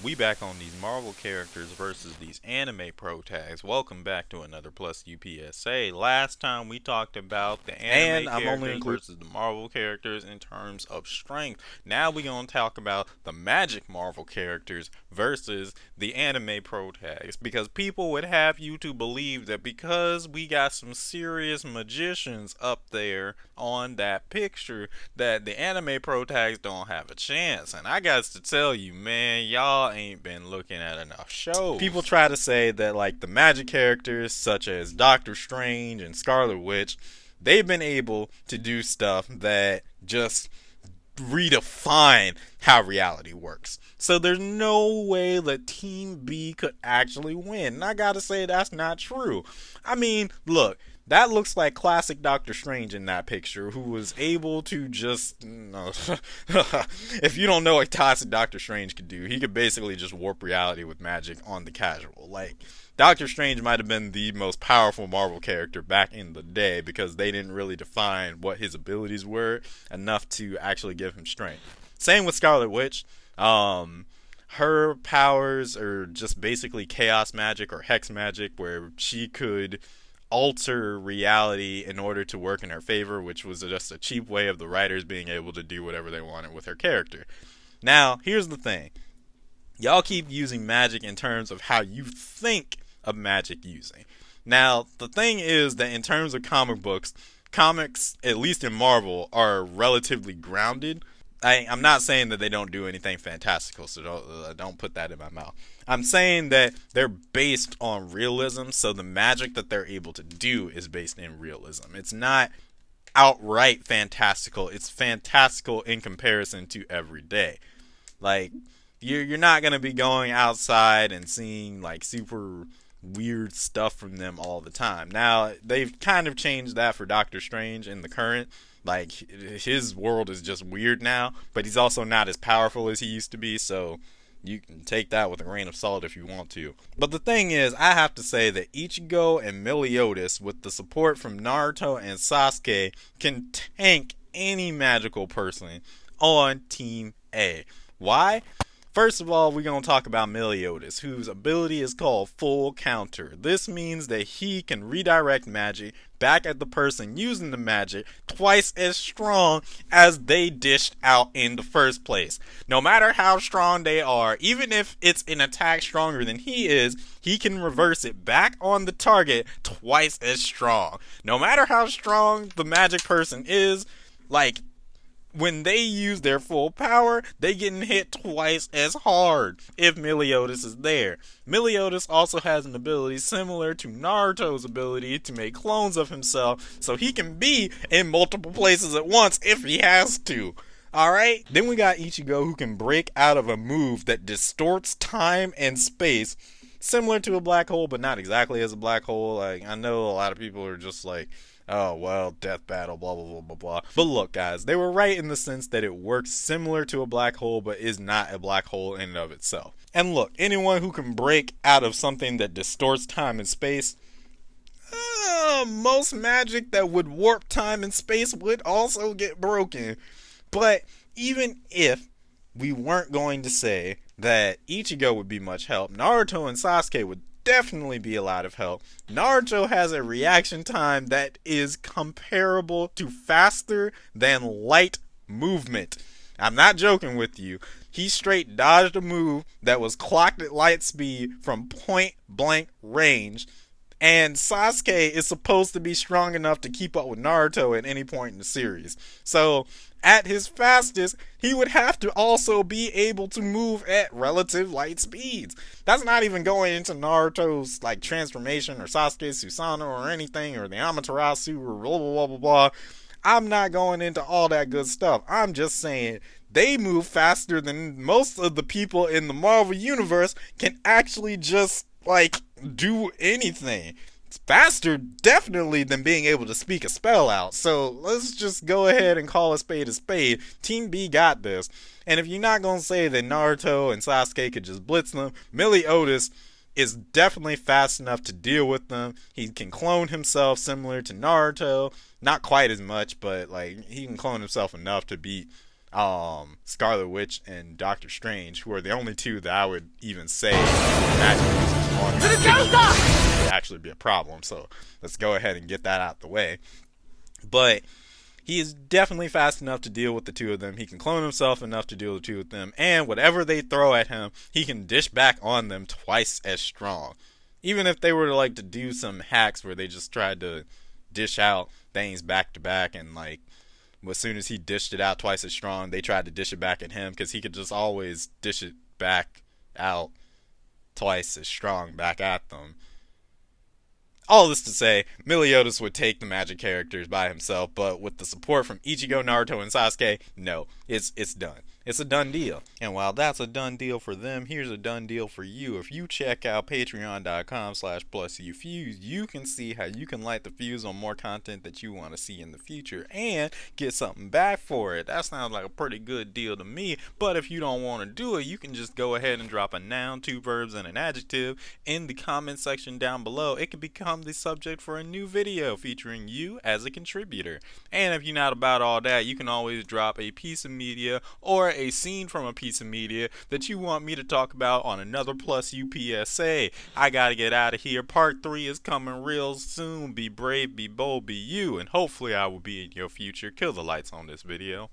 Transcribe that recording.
We back on these Marvel characters versus these anime pro tags. Welcome back to another Plus UPSA. Last time we talked about the And anime I'm only characters including. versus the Marvel characters in terms of strength. Now we're going to talk about the magic Marvel characters versus the anime pro tags. Because people would have you to believe that because we got some serious magicians up there on that picture, that the anime pro tags don't have a chance. And I got to tell you, man, y'all ain't been looking at enough People shows. try to say that like the magic characters such as Doctor Strange and Scarlet Witch, they've been able to do stuff that just redefine how reality works. So there's no way that Team B could actually win. And I gotta say that's not true. I mean, look, that looks like classic Doctor Strange in that picture, who was able to just, if you don't know what classic Doctor Strange could do, he could basically just warp reality with magic on the casual. Like, Doctor Strange might have been the most powerful Marvel character back in the day because they didn't really define what his abilities were enough to actually give him strength. Same with Scarlet Witch. Her powers are just basically chaos magic or hex magic, where she could alter reality in order to work in her favor, which was just a cheap way of the writers being able to do whatever they wanted with her character. Now, here's the thing. Y'all keep using magic in terms of how you think of magic using. Now, the thing is that in terms of comic books, comics, at least in Marvel, are relatively grounded. I'm not saying that they don't do anything fantastical, so don't put that in my mouth. I'm saying that they're based on realism, so the magic that they're able to do is based in realism. It's not outright fantastical. It's fantastical in comparison to everyday. Like, you're not gonna be going outside and seeing like super weird stuff from them all the time. Now they've kind of changed that for Doctor Strange in the current. Like, his world is just weird now, but he's also not as powerful as he used to be. So you can take that with a grain of salt if you want to. But the thing is, I have to say that Ichigo and Meliodas, with the support from Naruto and Sasuke, can tank any magical person on Team A. Why? First of all, we're going to talk about Meliodas, whose ability is called Full Counter. This means that he can redirect magic back at the person using the magic twice as strong as they dished out in the first place. No matter how strong they are, even if it's an attack stronger than he is, he can reverse it back on the target twice as strong. No matter how strong the magic person is, like, when they use their full power, they getting hit twice as hard if Meliodas is there. Meliodas also has an ability similar to Naruto's ability to make clones of himself, so he can be in multiple places at once if he has to. Alright? Then we got Ichigo, who can break out of a move that distorts time and space, similar to a black hole, but not exactly as a black hole. Like, I know a lot of people are just like, oh, well, death battle, blah, blah, blah, blah, blah. But look, guys, they were right in the sense that it works similar to a black hole, but is not a black hole in and of itself. And look, anyone who can break out of something that distorts time and space, most magic that would warp time and space would also get broken. But even if we weren't going to say that Ichigo would be much help, Naruto and Sasuke would definitely be a lot of help. Naruto has a reaction time that is comparable to faster than light movement. I'm not joking with you. He straight dodged a move that was clocked at light speed from point blank range. And Sasuke is supposed to be strong enough to keep up with Naruto at any point in the series. So, at his fastest, he would have to also be able to move at relative light speeds. That's not even going into Naruto's like transformation or Sasuke's Susanoo or anything, or the Amaterasu or blah blah blah blah blah. I'm not going into all that good stuff. I'm just saying they move faster than most of the people in the Marvel universe can actually just like do anything. It's faster definitely than being able to speak a spell out. So let's just go ahead and call a spade a spade. Team B got this. And if you're not going to say that Naruto and Sasuke could just blitz them, Meliodas is definitely fast enough to deal with them. He can clone himself similar to Naruto. Not quite as much, but like he can clone himself enough to beat Scarlet Witch and Doctor Strange, who are the only two that I would even say magic users on this would actually be a problem. So let's go ahead and get that out the way. But he is definitely fast enough to deal with the two of them. He can clone himself enough to deal with the two of them. And whatever they throw at him, he can dish back on them twice as strong. Even if they were to like to do some hacks where they just tried to dish out things back to back, and like as soon as he dished it out twice as strong, they tried to dish it back at him, because he could just always dish it back out twice as strong back at them. All this to say, Meliodas would take the magic characters by himself, but with the support from Ichigo, Naruto, and Sasuke, no, it's done. It's a done deal. And while that's a done deal for them, here's a done deal for you. If you check out patreon.com/plusufuse, you can see how you can light the fuse on more content that you want to see in the future and get something back for it. That sounds like a pretty good deal to me, but if you don't want to do it, you can just go ahead and drop a noun, 2 verbs, and an adjective in the comment section down below. It could become the subject for a new video featuring you as a contributor. And if you're not about all that, you can always drop a piece of media or a scene from a piece of media that you want me to talk about on another Plus UPSA. I gotta get out of here. Part 3 is coming real soon. Be brave, be bold, be you, and hopefully I will be in your future. Kill the lights on this video.